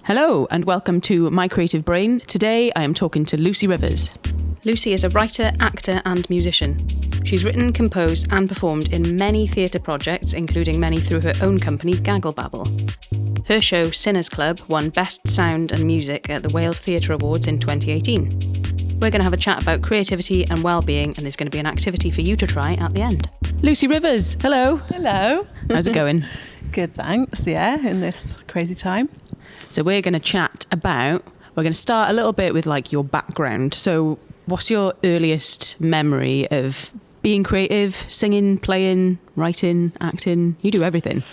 Hello and welcome to My Creative Brain. Today I am talking to Lucy Rivers. Lucy is a writer, actor and musician. She's written, composed and performed in many theatre projects, including many through her own company, Gagglebabble. Her show, Sinners Club, won Best Sound and Music at the Wales Theatre Awards in 2018. We're going to have a chat about creativity and well-being, and there's going to be an activity for you to try at the end. Lucy Rivers, hello. Hello. How's it going? Good, thanks. Yeah, in this crazy time. So we're going to chat about, we're going to start a little bit with like your background. So what's your earliest memory of being creative, singing, playing, writing, acting? You do everything.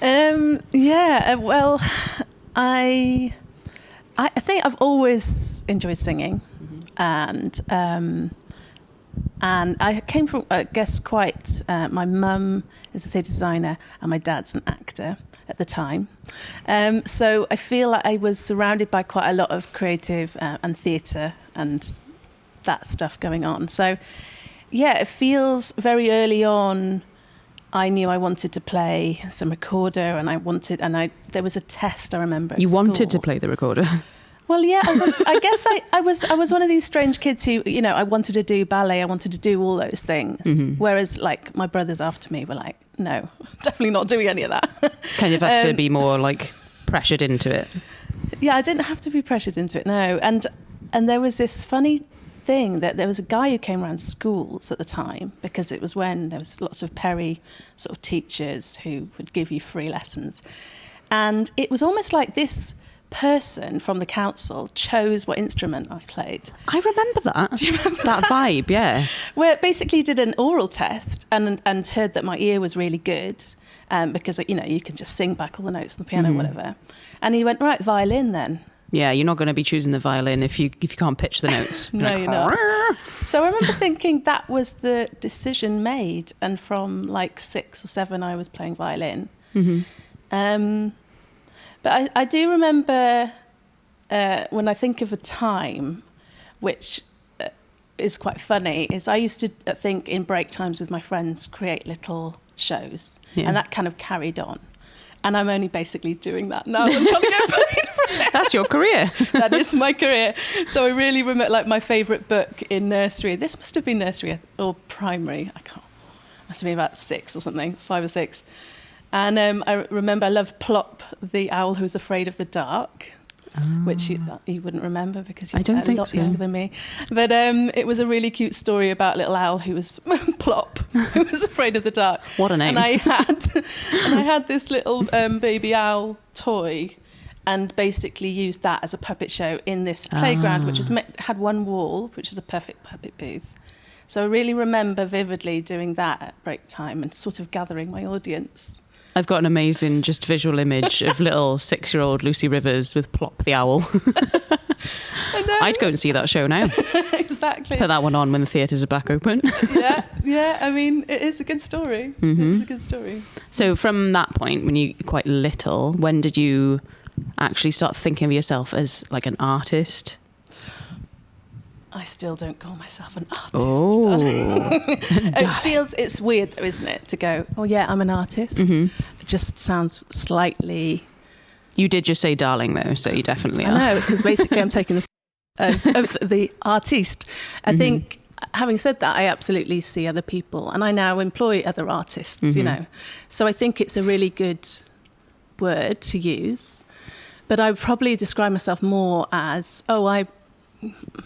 Well, I think I've always enjoyed singing, and I came from, I guess, quite. My mum is a theatre designer, and my dad's an actor at the time. So I feel like I was surrounded by quite a lot of creative and theatre and that stuff going on. So yeah, it feels very early on. I knew I wanted to play some recorder, and there was a test I remember. You wanted to play the recorder? Well, yeah, I guess I was one of these strange kids who, I wanted to do ballet, I wanted to do all those things. Mm-hmm. Whereas like my brothers after me were like, no, definitely not doing any of that. Kind of have to be more like pressured into it. Yeah, I didn't have to be pressured into it, no. And there was this funny thing that there was a guy who came around schools at the time, because it was when there was lots of Perry sort of teachers who would give you free lessons. And it was almost like this person from the council chose what instrument I played. I remember that. Do you remember that vibe? Yeah. Where it basically did an oral test and heard that my ear was really good, because you can just sing back all the notes on the piano, whatever. And he went, right, violin then. Yeah, you're not going to be choosing the violin if you can't pitch the notes. No, you're not. So I remember thinking that was the decision made, and from like 6 or 7 I was playing violin. Mm-hmm. But I do remember when I think of a time, which is quite funny, is I used to think in break times with my friends, create little shows. Yeah. And that kind of carried on. And I'm only basically doing that now. I'm trying to get paid for it. That's your career. That is my career. So I really remember, like, my favourite book in nursery. This must have been nursery or primary. Must have been about 6 or something, 5 or 6. And I remember I loved Plop, the owl who was afraid of the dark, which you wouldn't remember because you're a lot younger than me. But it was a really cute story about a little owl who was Plop, who was afraid of the dark. What a name! And I had this little baby owl toy, and basically used that as a puppet show in this playground, which had one wall, which was a perfect puppet booth. So I really remember vividly doing that at break time and sort of gathering my audience. I've got an amazing just visual image of little 6-year-old Lucy Rivers with Plop the owl. I'd go and see that show now. Exactly. Put that one on when the theatres are back open. Yeah. I mean, it is a good story. Mm-hmm. It's a good story. So from that point, when you were quite little, when did you actually start thinking of yourself as like an artist? I still don't call myself an artist. Oh. It's weird though, isn't it, to go, oh yeah, I'm an artist. Mm-hmm. It just sounds slightly... You did just say darling though, so you definitely are. I know, because basically I'm taking the of the artiste. I think, having said that, I absolutely see other people, and I now employ other artists, So I think it's a really good word to use. But I would probably describe myself more as,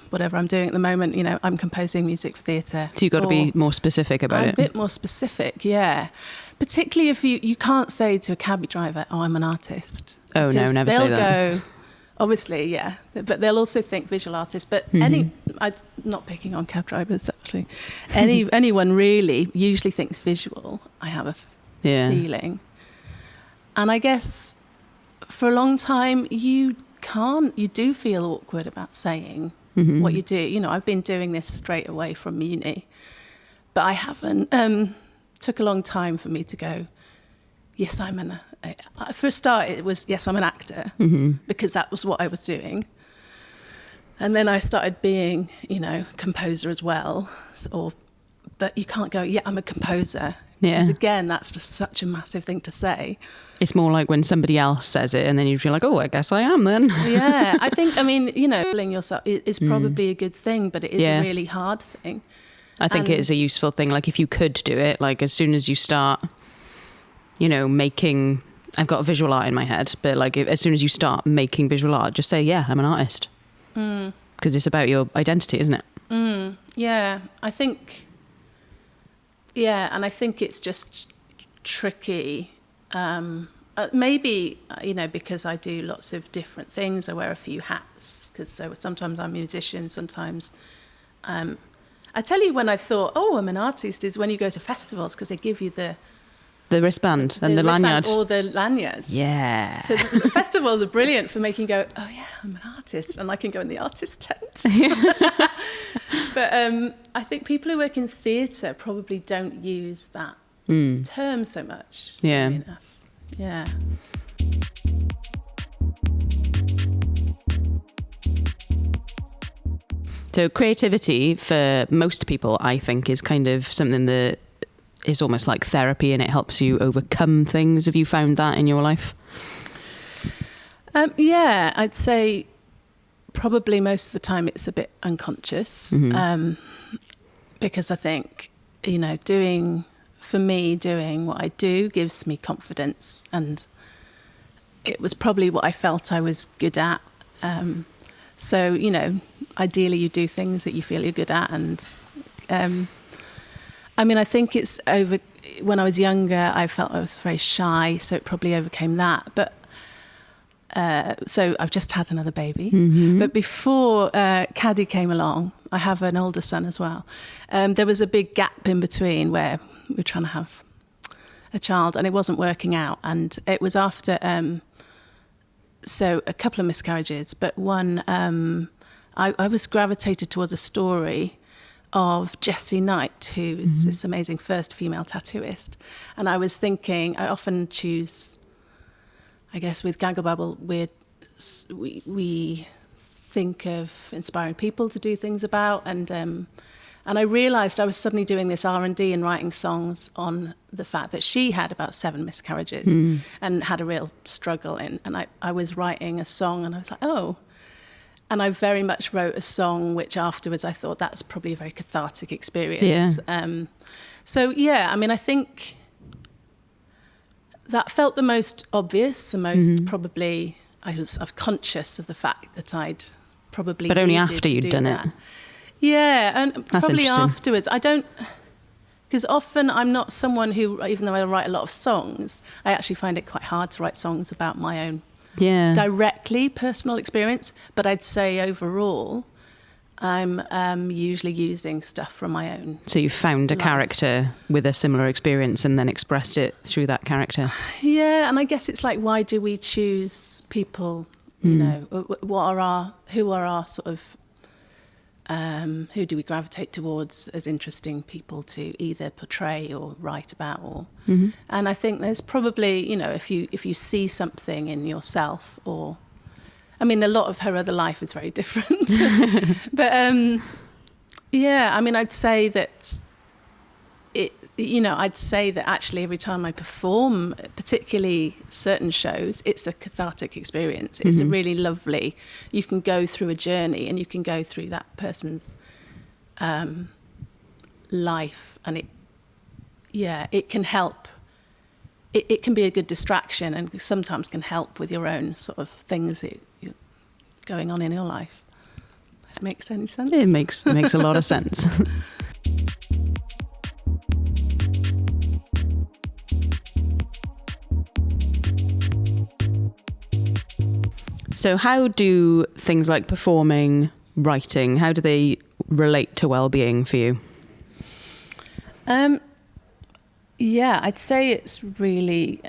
whatever I'm doing at the moment, I'm composing music for theatre. So you've got to be more specific about it. A bit more specific, yeah. Particularly if you can't say to a cabbie driver, oh, I'm an artist. Oh, no, never say that. They'll go, obviously, yeah, but they'll also think visual artist. But I'm not picking on cab drivers, actually. Anyone really usually thinks visual, I have a feeling. And I guess for a long time, you do feel awkward about saying what you do. I've been doing this straight away from uni, but I haven't. Took a long time for me to go, yes, for a start, it was, yes, I'm an actor, because that was what I was doing. And then I started being, composer as well. But you can't go, yeah, I'm a composer. Yeah. Because again, that's just such a massive thing to say. It's more like when somebody else says it and then you feel like, oh, I guess I am then. Yeah, I think, bullying yourself is probably a good thing, but it is a really hard thing. I think it is a useful thing. Like if you could do it, like as soon as you start, making, I've got visual art in my head, but like as soon as you start making visual art, just say, yeah, I'm an artist. Because it's about your identity, isn't it? Yeah, I think, and I think it's just tricky. Maybe, because I do lots of different things, I wear a few hats, because sometimes I'm a musician, sometimes... I tell you when I thought, I'm an artist, is when you go to festivals, because they give you the wristband and the lanyard. Or the lanyards. Yeah. So the festivals are brilliant for making you go, oh yeah, I'm an artist, and I can go in the artist tent. But I think people who work in theatre probably don't use that term so much. Yeah. Enough. Yeah. So creativity for most people, I think, is kind of something that is almost like therapy, and it helps you overcome things. Have you found that in your life? Yeah, I'd say probably most of the time it's a bit unconscious, because I think, doing what I do gives me confidence, and it was probably what I felt I was good at. So, ideally you do things that you feel you're good at. And I think it's when I was younger, I felt I was very shy, so it probably overcame that. But so I've just had another baby. But before Caddy came along, I have an older son as well. There was a big gap in between where we were trying to have a child and it wasn't working out. And it was after... So a couple of miscarriages, but one, I was gravitated towards a story of Jessie Knight, who is this amazing first female tattooist. And I was thinking, I often choose, I guess with Gagglebabble, we think of inspiring people to do things about. And I realised I was suddenly doing this R&D and writing songs on the fact that she had about 7 miscarriages and had a real struggle in. And I was writing a song and I was like, oh. And I very much wrote a song which afterwards I thought that's probably a very cathartic experience. Yeah. I think that felt the most obvious, the most probably, I was conscious of the fact that I'd probably But only after you'd done it. Yeah, and probably afterwards. I don't, because often I'm not someone who, even though I write a lot of songs, I actually find it quite hard to write songs about my own directly personal experience. But I'd say overall, I'm usually using stuff from my own. So you found a character with a similar experience and then expressed it through that character. Yeah, and I guess it's like, why do we choose people? Who are our sort of who do we gravitate towards as interesting people to either portray or write about? Or and I think there's probably, if you see something in yourself, or a lot of her other life is very different. But I'd say that I'd say that actually every time I perform, particularly certain shows, it's a cathartic experience. It's a really lovely, you can go through a journey and you can go through that person's life, and it can help. It can be a good distraction and sometimes can help with your own sort of things that you're going on in your life. If it makes any sense. It makes a lot of sense. So how do things like performing, writing, how do they relate to well-being for you? I'd say it's really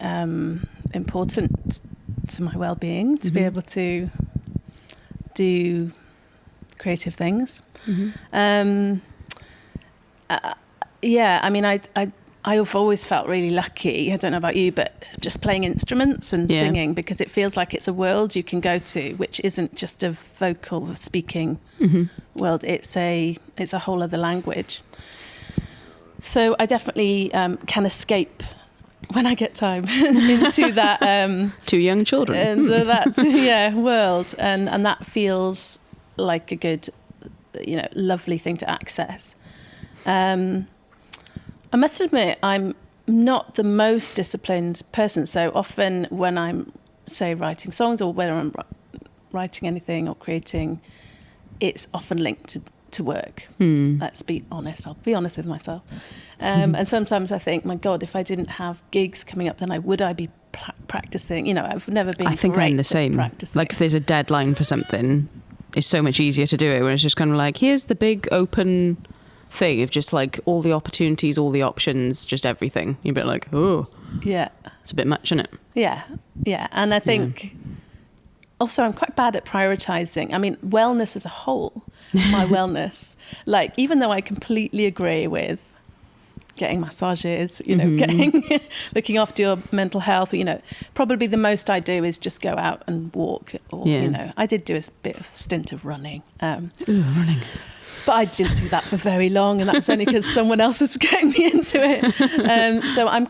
important to my well-being to be able to do creative things. I've always felt really lucky, I don't know about you, but just playing instruments and singing, because it feels like it's a world you can go to, which isn't just a vocal speaking world, it's a whole other language. So I definitely can escape when I get time into that 2 young children into that world, and that feels like a good, lovely thing to access. I must admit, I'm not the most disciplined person, so often when I'm, say, writing songs or when I'm writing anything or creating, it's often linked to work. Let's be honest. I'll be honest with myself. And sometimes I think, my God, if I didn't have gigs coming up, then would I be practicing? I've never been. I think I'm the same. Practicing. Like if there's a deadline for something, it's so much easier to do it when it's just kind of like, here's the big open thing of just like all the opportunities, all the options, just everything. You're a bit like, oh, yeah, it's a bit much, isn't it? Yeah. And I think also I'm quite bad at prioritizing. I mean, wellness as a whole, my wellness, like even though I completely agree with getting massages, looking after your mental health, probably the most I do is just go out and walk, or I did do a bit of stint of running. Running. But I didn't do that for very long, and that was only because someone else was getting me into it. So I'm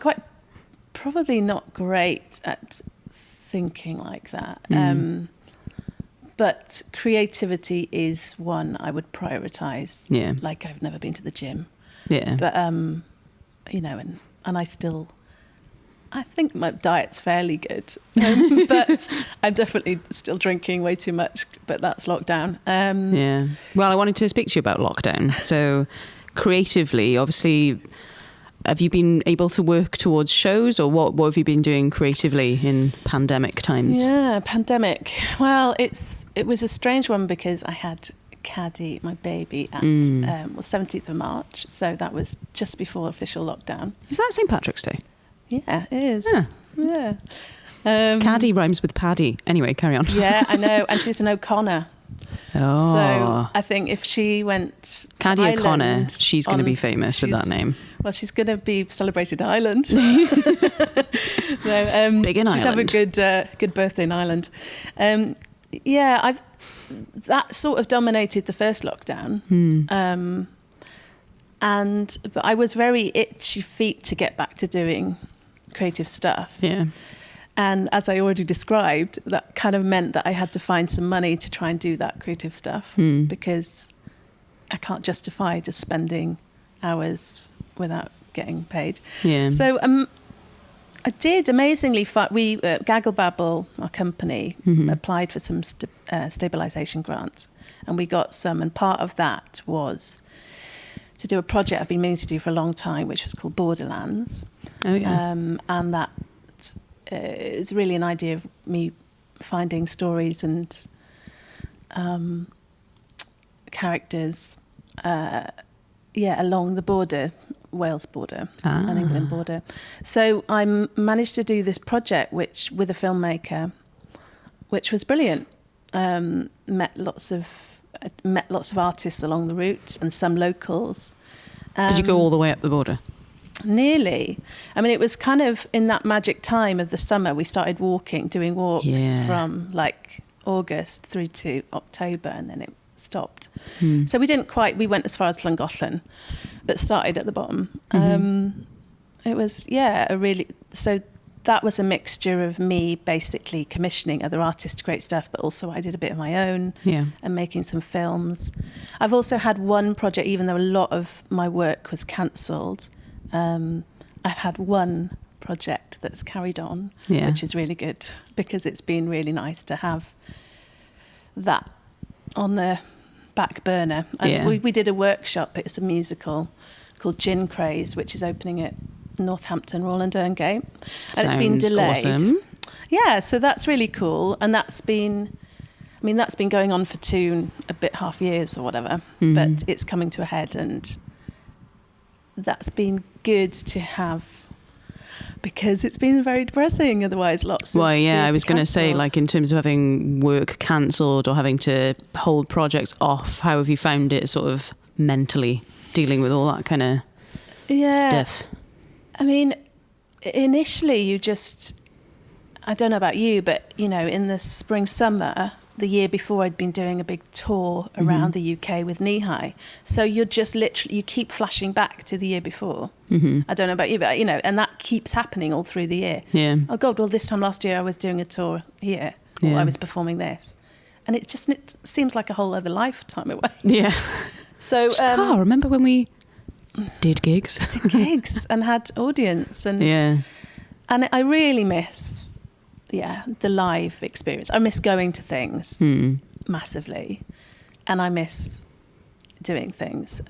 probably not great at thinking like that. But creativity is one I would prioritise. Yeah. Like I've never been to the gym. Yeah. But, and I think my diet's fairly good. But I'm definitely still drinking way too much, but that's lockdown. Yeah. Well, I wanted to speak to you about lockdown. So creatively, obviously, have you been able to work towards shows, or what have you been doing creatively in pandemic times? Yeah, pandemic. Well, it was a strange one because I had Caddy, my baby, at 17th of March. So that was just before official lockdown. Is that St. Patrick's Day? Yeah, it is. Yeah. Caddy rhymes with Paddy. Anyway, carry on. Yeah, I know. And she's an O'Connor. Oh. So I think if she went Caddy O'Connor, she's going to be famous with that name. Well, she's going to be celebrated in Ireland. Big in Ireland. She'd have a good birthday in Ireland. That sort of dominated the first lockdown. But I was very itchy feet to get back to doing creative stuff. Yeah. And as I already described, that kind of meant that I had to find some money to try and do that creative stuff because I can't justify just spending hours without getting paid. Yeah. So I did amazingly. Gagglebabble, our company, applied for some stabilisation grants, and we got some. And part of that was to do a project I've been meaning to do for a long time, which was called Borderlands. Oh yeah. And that is really an idea of me finding stories and characters, along the border. Wales border and England border. So I managed to do this project with a filmmaker, which was brilliant. Met lots of artists along the route and some locals. Did you go all the way up the border? Nearly. I mean, it was kind of in that magic time of the summer. We started doing walks from like August through to October, and then it stopped. So we went as far as Llangollen, but started at the bottom. It was, so that was a mixture of me basically commissioning other artists to create stuff, but also I did a bit of my own and making some films. I've also had one project, even though a lot of my work was cancelled, I've had one project that's carried on, which is really good because it's been really nice to have that on the back burner. And we did a workshop. It's a musical called Gin Craze, which is opening at Northampton Royal and Derngate. And it's been delayed. Awesome. Yeah, so that's really cool. And that's been going on for 2.5 years or whatever, but it's coming to a head, and that's been good to have because it's been very depressing otherwise. I was going to say, like, in terms of having work cancelled or having to hold projects off, how have you found it sort of mentally dealing with all that kind of stuff? I mean, initially I don't know about you, but in the spring, summer, the year before I'd been doing a big tour around the UK with Kneehigh. So you're just literally, you keep flashing back to the year before. I don't know about you, but, and that keeps happening all through the year. Yeah. Oh, God, well, this time last year I was doing a tour here, or I was performing this. And it seems like a whole other lifetime away. Yeah. So remember when we did gigs? Did gigs and had audience. And I really miss, the live experience. I miss going to things massively. And I miss doing things.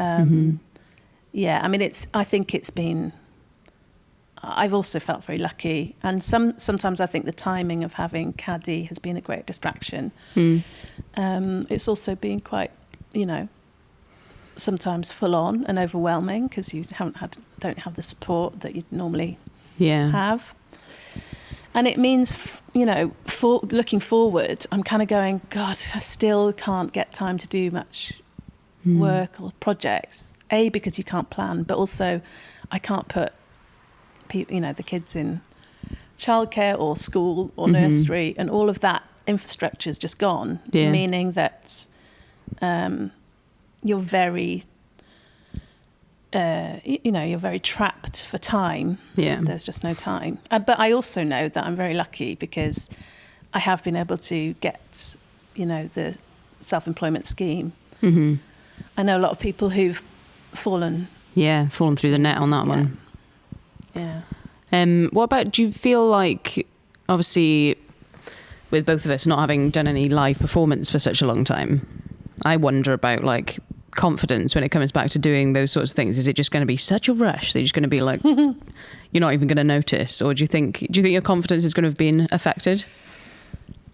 Yeah, I mean, I think it's been... I've also felt very lucky, and sometimes I think the timing of having Caddy has been a great distraction. It's also been quite, sometimes full on and overwhelming because you don't have the support that you'd normally have, and it means for looking forward, I'm kind of going, God, I still can't get time to do much work or projects. Because you can't plan, but also I can't put the kids in childcare or school or nursery, and all of that infrastructure is just gone, meaning that you're very you're very trapped for time. There's just no time, but I also know that I'm very lucky because I have been able to get the self-employment scheme. I know a lot of people who've fallen through the net on that one. What about, do you feel like, obviously, with both of us not having done any live performance for such a long time, I wonder about like confidence when it comes back to doing those sorts of things. Is it just going to be such a rush that you're just going to be like, you're not even going to notice? Or do you think your confidence is going to have been affected?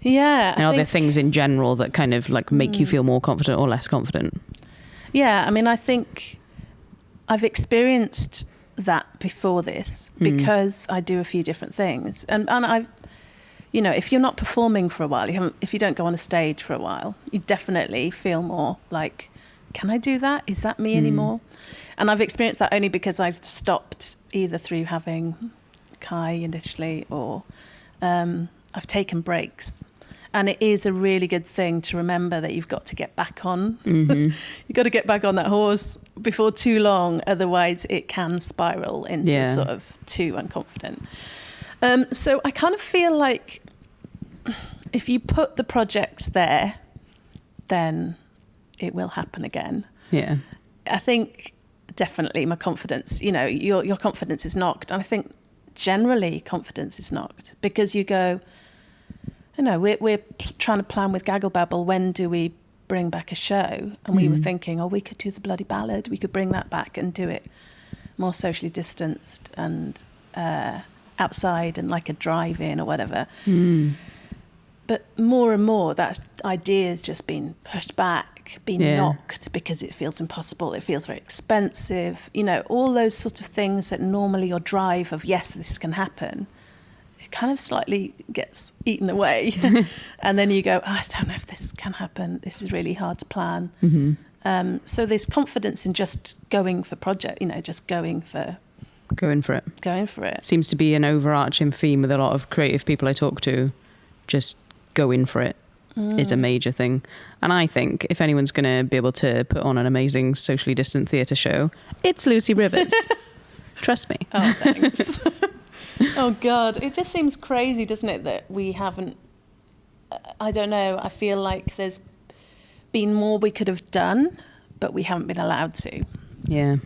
Yeah. And are there things in general that kind of like make you feel more confident or less confident? Yeah, I mean, I think I've experienced that before this because I do a few different things, and I've if you're not performing for a while, if you don't go on a stage for a while, you definitely feel more like, can I do that? Is that me anymore? And I've experienced that only because I've stopped, either through having Kai initially, or I've taken breaks. And it is a really good thing to remember that you've got to get back on. You've got to get back on that horse before too long. Otherwise, it can spiral into sort of too unconfident. So I kind of feel like if you put the projects there, then it will happen again. Yeah. I think definitely my confidence, your confidence is knocked. And I think generally confidence is knocked because you go... we're trying to plan with Gagglebabble, when do we bring back a show? And we were thinking, we could do the bloody ballad. We could bring that back and do it more socially distanced and outside and like a drive-in or whatever. But more and more, that idea's just been pushed back, knocked because it feels impossible. It feels very expensive. All those sort of things that normally your drive of, yes, this can happen, kind of slightly gets eaten away. And then you go, I don't know if this can happen. This is really hard to plan. So there's confidence in just going for project, just going for it. Seems to be an overarching theme with a lot of creative people I talk to. Just going for it is a major thing. And I think if anyone's going to be able to put on an amazing socially distant theatre show, it's Lucy Rivers. Trust me. Oh, thanks. Oh, God. It just seems crazy, doesn't it, that we haven't... I don't know. I feel like there's been more we could have done, but we haven't been allowed to. Yeah.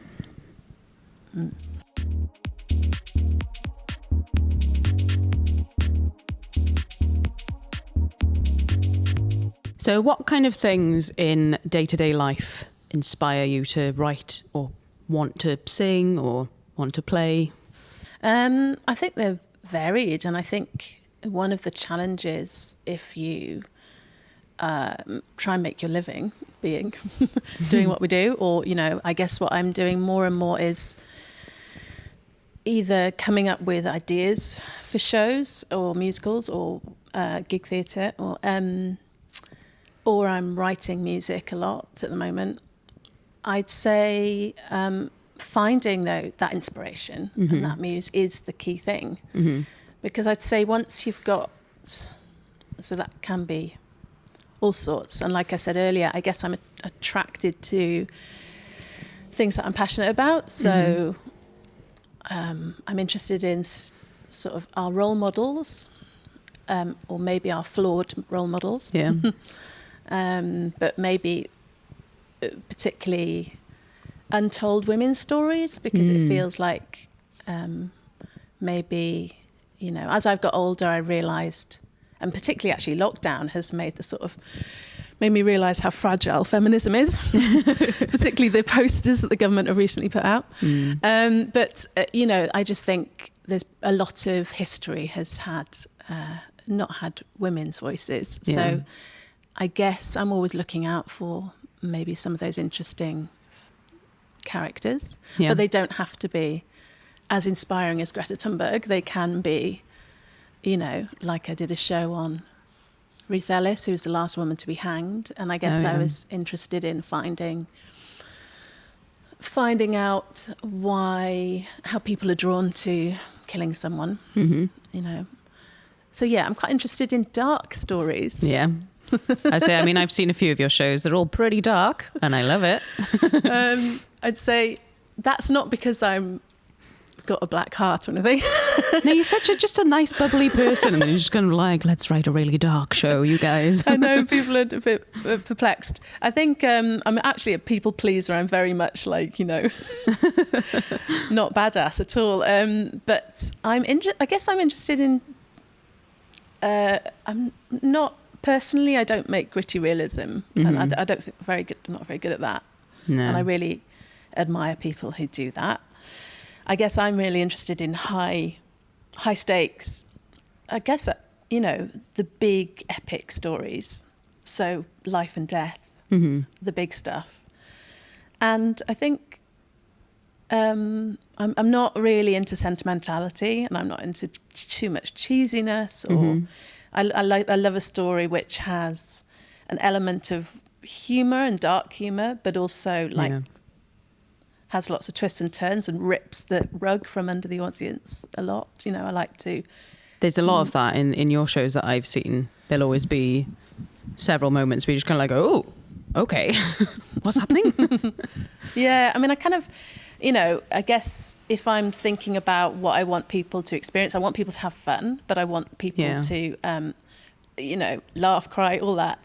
So what kind of things in day-to-day life inspire you to write or want to sing or want to play? I think they're varied, and I think one of the challenges, if you try and make your living doing what we do, or I guess what I'm doing more and more is either coming up with ideas for shows or musicals or gig theatre, or I'm writing music a lot at the moment. I'd say finding that inspiration and that muse is the key thing, because I'd say once you've got, so that can be all sorts. And like I said earlier, I guess I'm attracted to things that I'm passionate about. So I'm interested in sort of our role models, or maybe our flawed role models. Yeah. But maybe particularly untold women's stories, because it feels like maybe, you know, as I've got older, I realised, and particularly actually lockdown has made me realise how fragile feminism is, particularly the posters that the government have recently put out. But you know, I just think there's a lot of history has not had women's voices. Yeah. So I guess I'm always looking out for maybe some of those interesting characters, but they don't have to be as inspiring as Greta Thunberg. They can be, you know, like I did a show on Ruth Ellis, who was the last woman to be hanged, and I guess I was interested in finding out how people are drawn to killing someone, you know. So yeah, I'm quite interested in dark stories. Yeah. I mean, I've seen a few of your shows. They're all pretty dark, and I love it. I'd say that's not because I'm got a black heart or anything. No, you're just a nice, bubbly person, and then you're just kind of like, let's write a really dark show, you guys. I know people are a bit perplexed. I think I'm actually a people pleaser. I'm very much like, you know, not badass at all. But I guess I'm interested in. I'm not. Personally, I don't make gritty realism, and I don't think I'm not very good at that. No. And I really admire people who do that. I guess I'm really interested in high stakes. I guess, you know, the big epic stories. So life and death, the big stuff. And I think I'm not really into sentimentality, and I'm not into too much cheesiness or. I love a story which has an element of humour and dark humour, but also has lots of twists and turns and rips the rug from under the audience a lot. You know, I like to. There's a lot of that in your shows that I've seen. There'll always be several moments where you just kind of like, oh, okay, what's happening? Yeah, I mean, I kind of. You know, I guess if I'm thinking about what I want people to experience, I want people to have fun, but I want people to, you know, laugh, cry, all that.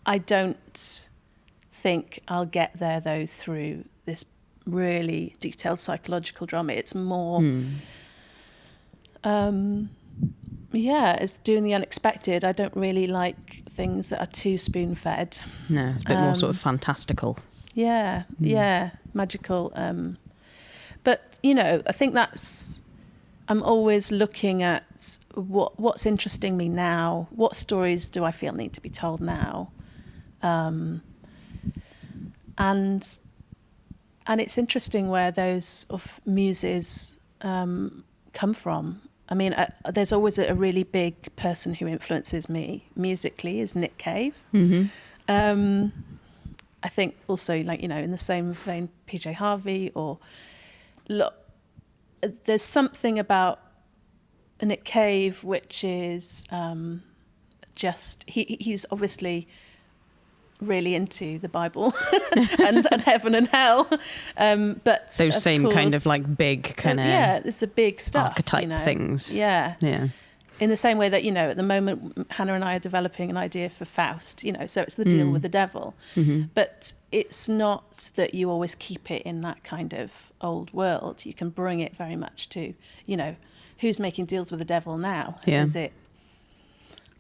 I don't think I'll get there, though, through this really detailed psychological drama. It's more, it's doing the unexpected. I don't really like things that are too spoon-fed. No, it's a bit more sort of fantastical. Yeah, magical. But, you know, I think I'm always looking at what's interesting me now. What stories do I feel need to be told now? And it's interesting where those sort of muses come from. I mean, there's always a really big person who influences me musically is Nick Cave. I think also, like, you know, in the same vein, PJ Harvey, or look, there's something about Nick Cave which is just he's obviously really into the Bible and heaven and hell, but those same kind of like big kind of it's a big stuff, archetype, you know? Things. Yeah. In the same way that, you know, at the moment, Hannah and I are developing an idea for Faust, you know, so it's the deal with the devil. But it's not that you always keep it in that kind of old world. You can bring it very much to, you know, who's making deals with the devil now? Yeah. Is it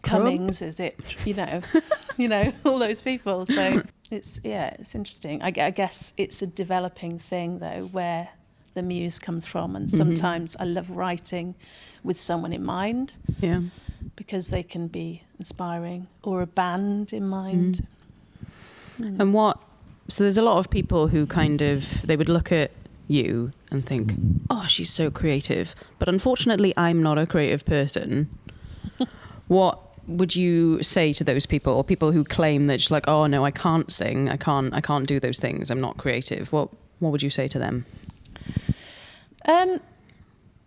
Cummings? Is it, you know, all those people? So it's interesting. I guess it's a developing thing, though, where the muse comes from. And sometimes I love writing with someone in mind, because they can be inspiring, or a band in mind. And so there's a lot of people who kind of, they would look at you and think, oh, she's so creative, but unfortunately I'm not a creative person. What would you say to those people, or people who claim that just like, oh no, I can't sing, I can't do those things, I'm not creative? What would you say to them?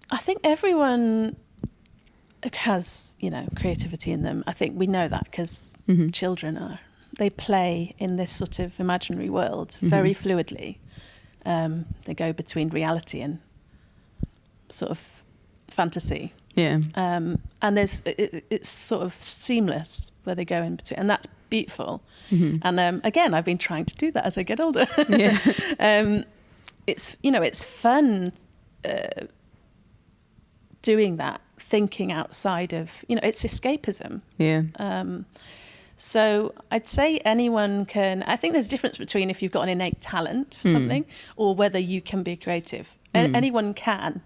I think everyone has, creativity in them. I think we know that because children they play in this sort of imaginary world very fluidly. They go between reality and sort of fantasy. Yeah. And it's sort of seamless where they go in between, and that's beautiful. And again, I've been trying to do that as I get older. Yeah. It's fun doing that, thinking outside of, it's escapism. Yeah. So I'd say anyone can. I think there's a difference between if you've got an innate talent for something or whether you can be creative. Anyone can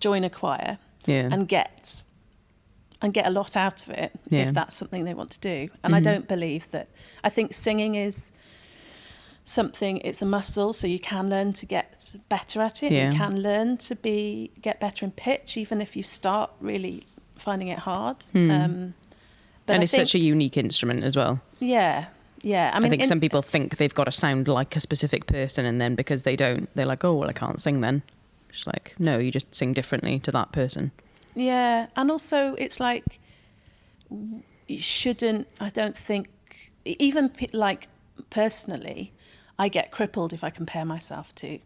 join a choir and get a lot out of it if that's something they want to do. And I don't believe that. I think singing is something, it's a muscle, so you can learn to get better at it. You can learn to get better in pitch, even if you start really finding it hard. But and it's such a unique instrument as well. Yeah. I think some people think they've got to sound like a specific person, and then because they don't, they're like, oh, well, I can't sing then. It's like, no, you just sing differently to that person. Yeah, and also it's like, you shouldn't, I don't think, even like personally, I get crippled if I compare myself to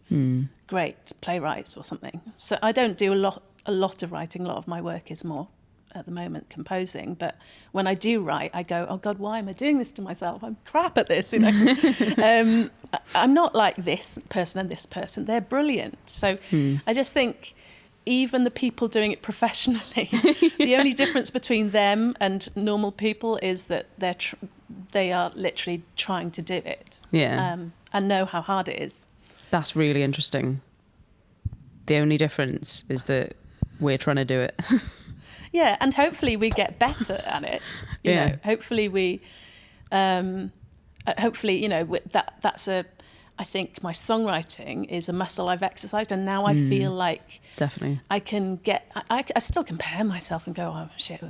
great playwrights or something. So I don't do a lot of writing. A lot of my work is more, at the moment, composing. But when I do write, I go, oh God, why am I doing this to myself? I'm crap at this, I'm not like this person and this person. They're brilliant. So I just think even the people doing it professionally, the only difference between them and normal people is that they are literally trying to do it. Yeah. And know how hard it is. That's really interesting. The only difference is that we're trying to do it. Yeah, and hopefully we get better at it. You know, hopefully we, that's I think my songwriting is a muscle I've exercised, and now I feel like definitely I can get. I still compare myself and go, oh shit,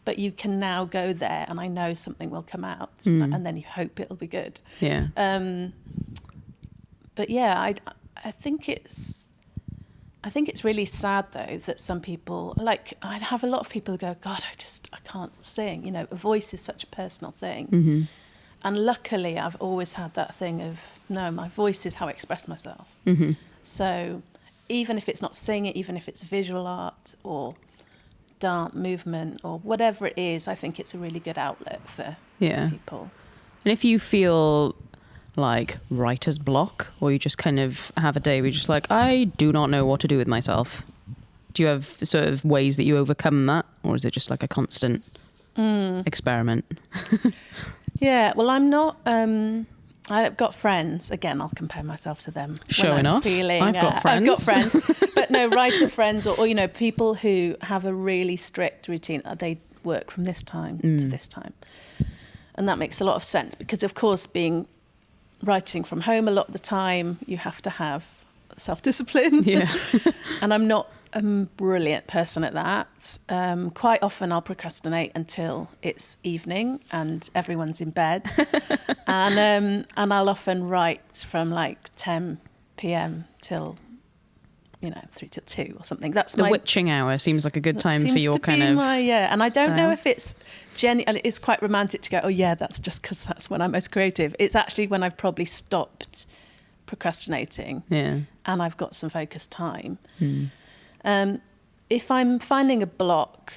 but you can now go there, and I know something will come out, and then you hope it'll be good. Yeah. But yeah, I think it's really sad though that some people, like I have a lot of people who go, God, I can't sing. A voice is such a personal thing. And luckily I've always had that thing of, no, my voice is how I express myself. So even if it's not singing, even if it's visual art or dance movement or whatever it is, I think it's a really good outlet for people. And if you feel like writer's block, or you just kind of have a day where you're just like, I do not know what to do with myself, do you have sort of ways that you overcome that, or is it just like a constant experiment? Yeah, well, I'm not. I've got friends. Again, I'll compare myself to them. Showing off. I've got friends. But no, writer friends, or people who have a really strict routine. They work from this time to this time, and that makes a lot of sense because, of course, writing from home a lot of the time, you have to have self-discipline. Yeah, and I'm not a brilliant person at that. Quite often I'll procrastinate until it's evening and everyone's in bed, and I'll often write from like 10 p.m. till 3 till 2 or something. That's the witching hour seems like a good time for your kind of and I don't style. know if it's it's quite romantic to go, oh yeah, that's just because that's when I'm most creative. It's actually when I've probably stopped procrastinating and I've got some focused time. If I'm finding a block,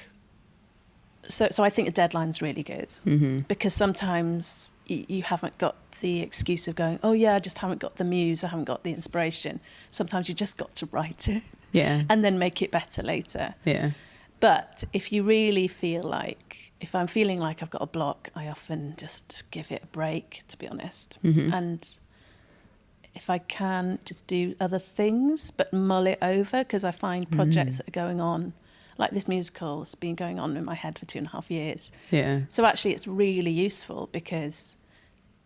so I think a deadline's really good because sometimes you haven't got the excuse of going, oh yeah, I just haven't got the muse, I haven't got the inspiration. Sometimes you just got to write it and then make it better later. Yeah. But if you really feel like, if I'm feeling like I've got a block, I often just give it a break, to be honest. And if I can, just do other things, but mull it over, because I find projects that are going on, like this musical has been going on in my head for 2.5 years. Yeah. So actually it's really useful because,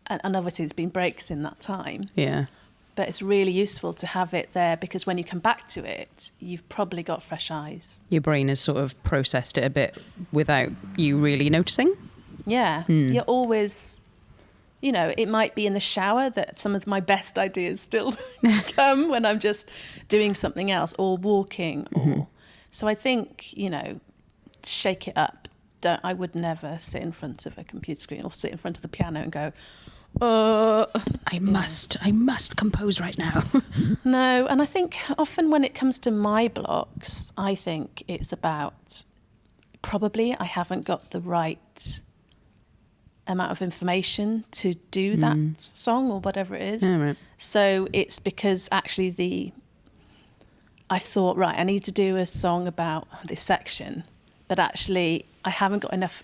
and obviously there's been breaks in that time. Yeah. But it's really useful to have it there because when you come back to it, you've probably got fresh eyes. Your brain has sort of processed it a bit without you really noticing. Yeah. You're always... it might be in the shower that some of my best ideas still come when I'm just doing something else or walking. So I think, shake it up. I would never sit in front of a computer screen or sit in front of the piano and go, I must compose right now. No, and I think often when it comes to my blocks, I think it's about probably I haven't got the right amount of information to do that song or whatever it is. Yeah, right. So it's because actually I thought, right, I need to do a song about this section, but actually I haven't got enough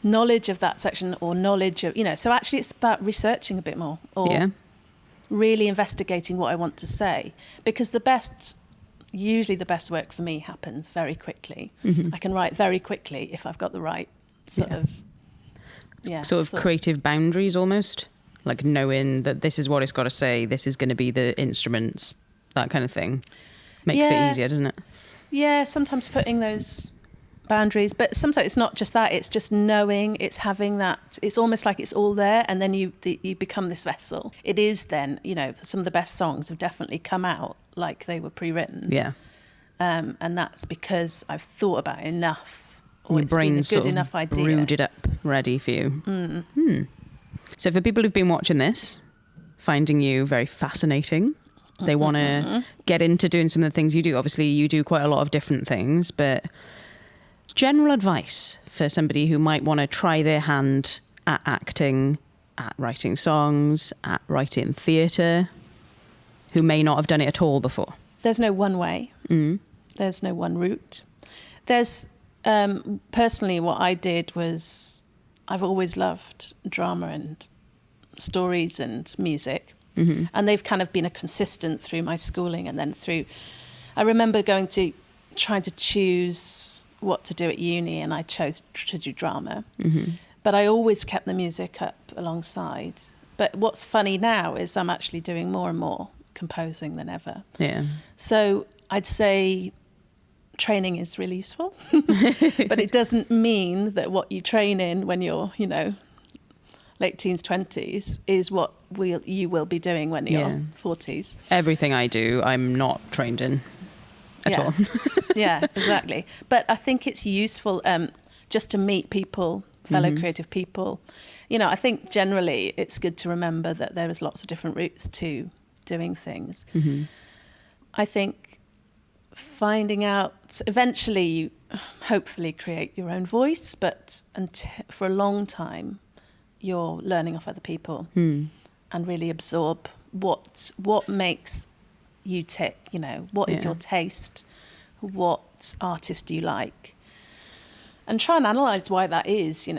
knowledge of that section or knowledge of, so actually it's about researching a bit more or really investigating what I want to say, because usually the best work for me happens very quickly. I can write very quickly if I've got the right sort of creative boundaries almost, like knowing that this is what it's got to say, this is going to be the instruments, that kind of thing makes it easier, doesn't it? Yeah, sometimes putting those boundaries, but sometimes it's not just that, it's just knowing, it's having that, it's almost like it's all there, and then you become this vessel. It is then, some of the best songs have definitely come out like they were pre-written. Yeah. And that's because I've thought about it enough, or your it's been a brain's good sort of enough idea. brewed it up, ready for you. So for people who've been watching this, finding you very fascinating, they want to get into doing some of the things you do. Obviously, you do quite a lot of different things, but general advice for somebody who might want to try their hand at acting, at writing songs, at writing theatre, who may not have done it at all before. There's no one way. There's no one route. There's personally what I did was I've always loved drama and stories and music. And they've kind of been a consistent through my schooling, and then I remember trying to choose what to do at uni, and I chose to do drama. But I always kept the music up alongside. But what's funny now is I'm actually doing more and more composing than ever. Yeah. So I'd say training is really useful, but it doesn't mean that what you train in when you're, late teens, 20s is what you will be doing when you're 40s. Everything I do, I'm not trained in at all. Yeah, exactly. But I think it's useful just to meet people, fellow creative people. I think generally it's good to remember that there is lots of different routes to doing things. I think finding out, eventually you hopefully create your own voice, but for a long time you're learning off other people and really absorb what makes you tick, what is your taste, what artist do you like, and try and analyse why that is,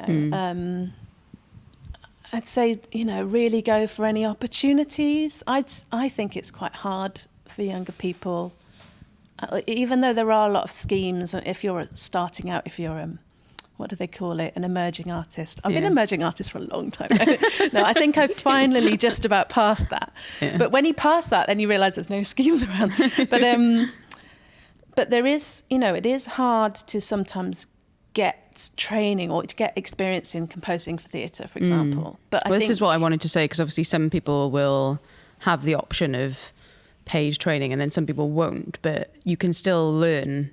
I'd say, really go for any opportunities. I think it's quite hard for younger people, even though there are a lot of schemes. If you're starting out, if you're what do they call it? An emerging artist. I've been an emerging artist for a long time. No, I think I've finally just about passed that. Yeah. But when you pass that, then you realise there's no schemes around. But there is, it is hard to sometimes get training or to get experience in composing for theatre, for example. But this is what I wanted to say, because obviously some people will have the option of paid training and then some people won't, but you can still learn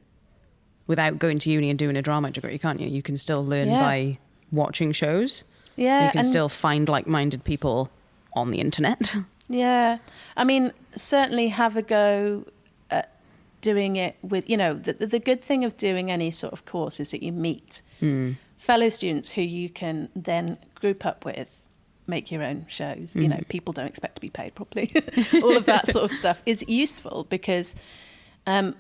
without going to uni and doing a drama degree, can't you? You can still learn by watching shows. Yeah. You can still find like-minded people on the internet. Yeah. I mean, certainly have a go at doing it with, the good thing of doing any sort of course is that you meet fellow students who you can then group up with, make your own shows. People don't expect to be paid properly. All of that sort of stuff is useful because...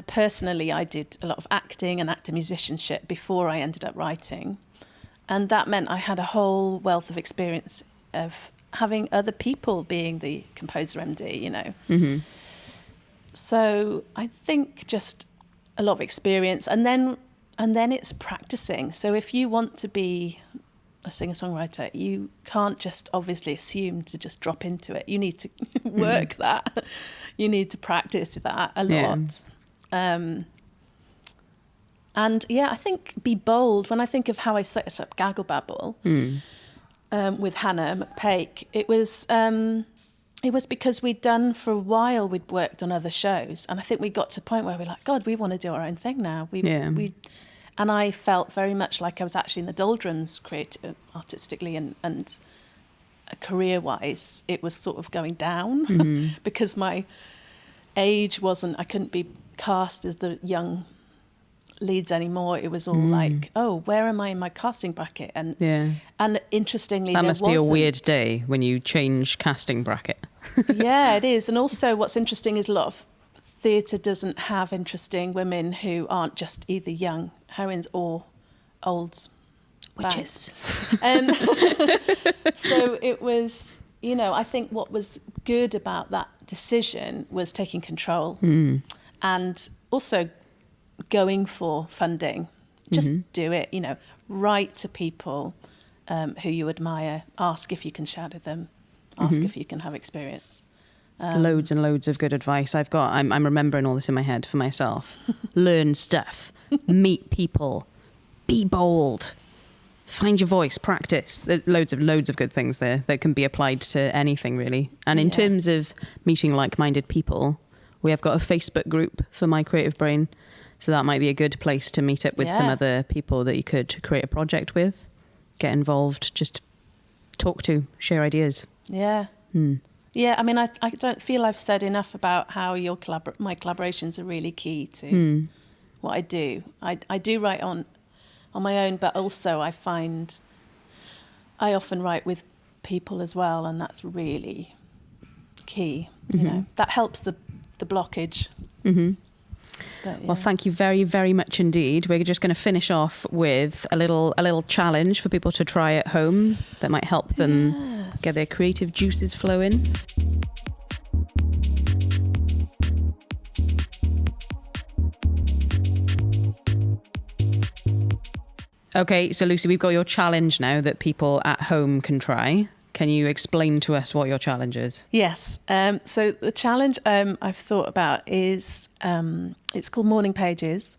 personally, I did a lot of acting and actor musicianship before I ended up writing. And that meant I had a whole wealth of experience of having other people being the composer MD, So I think just a lot of experience. And then it's practicing. So if you want to be a singer-songwriter, you can't just obviously assume to just drop into it. You need to work that. You need to practice that a lot. I think be bold. When I think of how I set up Gagglebabble with Hannah McPake, it was because we'd done for a while, we'd worked on other shows, and I think we got to a point where we're like, God, we want to do our own thing now. And I felt very much like I was actually in the doldrums artistically and career-wise. It was sort of going down because my age I couldn't be cast as the young leads anymore. It was all like, oh, where am I in my casting bracket? And interestingly, that there must be a weird day when you change casting bracket. Yeah, it is. And also what's interesting is a lot of theatre doesn't have interesting women who aren't just either young heroines or old witches. So it was, I think what was good about that decision was taking control and also going for funding. Just do it, write to people who you admire, ask if you can shadow them, ask if you can have experience. Loads and loads of good advice I'm remembering all this in my head for myself. Learn stuff, meet people, be bold, find your voice, practice. There's loads of good things there that can be applied to anything really. And in terms of meeting like-minded people, we have got a Facebook group for My Creative Brain, so that might be a good place to meet up with some other people that you could create a project with, get involved, just talk to, share ideas. Yeah, I mean, I don't feel I've said enough about how my collaborations are really key to what I do. I do write on my own, but also I find I often write with people as well, and that's really key. That helps the blockage. But, Well, thank you very, very much indeed. We're just going to finish off with a little challenge for people to try at home that might help them get their creative juices flowing. Okay, so Lucy, we've got your challenge now that people at home can try. Can you explain to us what your challenge is? Yes. So the challenge I've thought about is, it's called Morning Pages,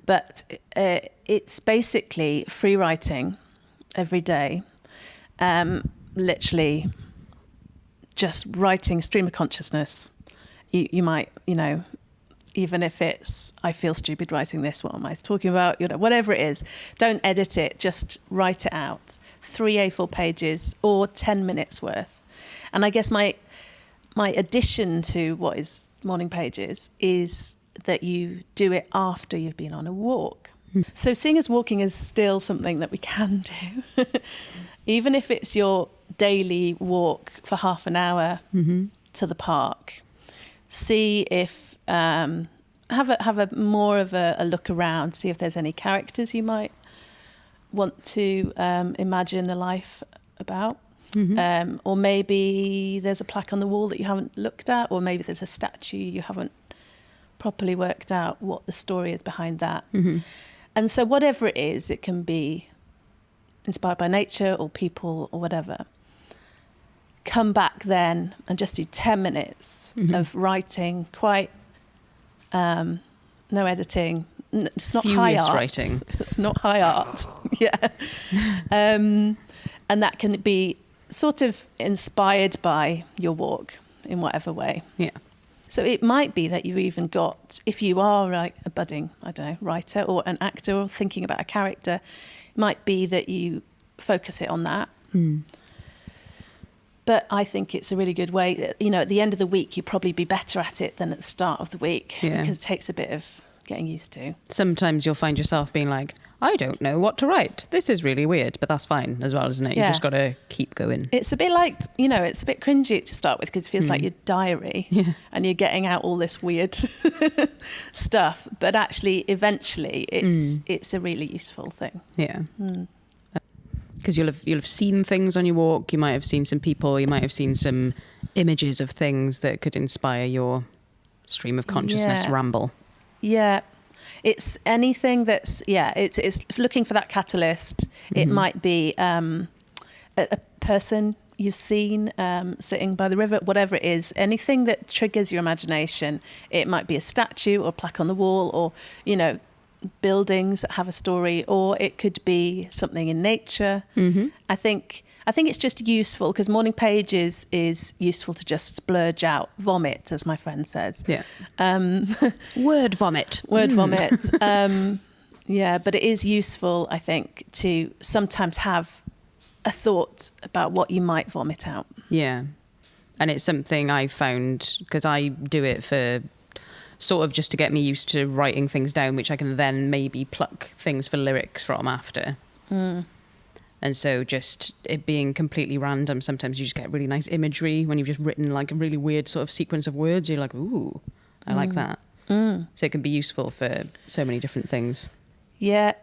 but it's basically free writing every day. Literally just writing stream of consciousness. You might, even if it's, I feel stupid writing this, what am I talking about? Whatever it is, don't edit it, just write it out. 3 A4 pages or 10 minutes worth. And I guess my addition to what is Morning Pages is that you do it after you've been on a walk. So seeing as walking is still something that we can do, even if it's your daily walk for half an hour to the park, see if have a more of a look around, see if there's any characters you might want to imagine a life about, or maybe there's a plaque on the wall that you haven't looked at, or maybe there's a statue you haven't properly worked out what the story is behind that. And so whatever it is, it can be inspired by nature or people or whatever. Come back then and just do 10 minutes of writing, quite no editing. It's not high art. Writing. It's not high art. And that can be sort of inspired by your walk in whatever way. Yeah. So it might be that you've even got, if you are like a budding, writer or an actor or thinking about a character, it might be that you focus it on that. But I think it's a really good way. At the end of the week, you'd probably be better at it than at the start of the week because it takes a bit of getting used to. Sometimes you'll find yourself being like, I don't know what to write. This is really weird, but that's fine as well, isn't it? Yeah. You just got to keep going. It's a bit like, it's a bit cringy to start with because it feels like your diary and you're getting out all this weird stuff. But actually, eventually, it's a really useful thing. Yeah. Because you'll have seen things on your walk. You might have seen some people. You might have seen some images of things that could inspire your stream of consciousness ramble. Yeah. It's anything that's, it's looking for that catalyst. It might be a person you've seen sitting by the river, whatever it is, anything that triggers your imagination. It might be a statue or a plaque on the wall or, buildings that have a story, or it could be something in nature. I think it's just useful because Morning Pages is useful to just splurge out, vomit, as my friend says. Yeah. Word vomit. Word vomit. Yeah, but it is useful, I think, to sometimes have a thought about what you might vomit out. Yeah. And it's something I found, because I do it for sort of just to get me used to writing things down, which I can then maybe pluck things for lyrics from after. And so just it being completely random, sometimes you just get really nice imagery when you've just written like a really weird sort of sequence of words. You're like, ooh, I like that. So it can be useful for so many different things. Yeah,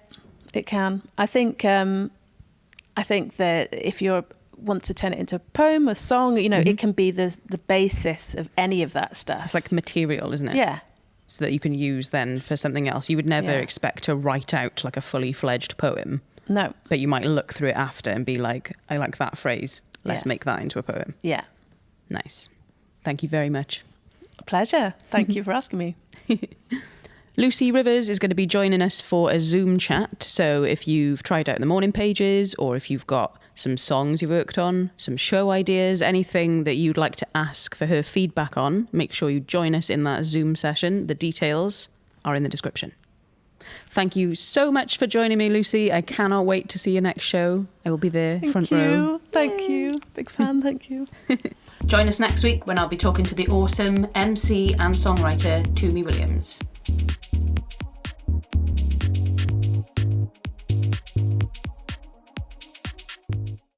it can. I think that if you want to turn it into a poem, a song, it can be the basis of any of that stuff. It's like material, isn't it? Yeah. So that you can use then for something else. You would never expect to write out like a fully fledged poem. No. But you might look through it after and be like, I like that phrase. Let's make that into a poem. Yeah. Nice. Thank you very much. A pleasure. Thank you for asking me. Lucy Rivers is going to be joining us for a Zoom chat. So if you've tried out the morning pages, or if you've got some songs you've worked on, some show ideas, anything that you'd like to ask for her feedback on, make sure you join us in that Zoom session. The details are in the description. Thank you so much for joining me, Lucy. I cannot wait to see your next show. I will be there, front row. Thank you. Big fan, thank you. Join us next week when I'll be talking to the awesome MC and songwriter Toomey Williams.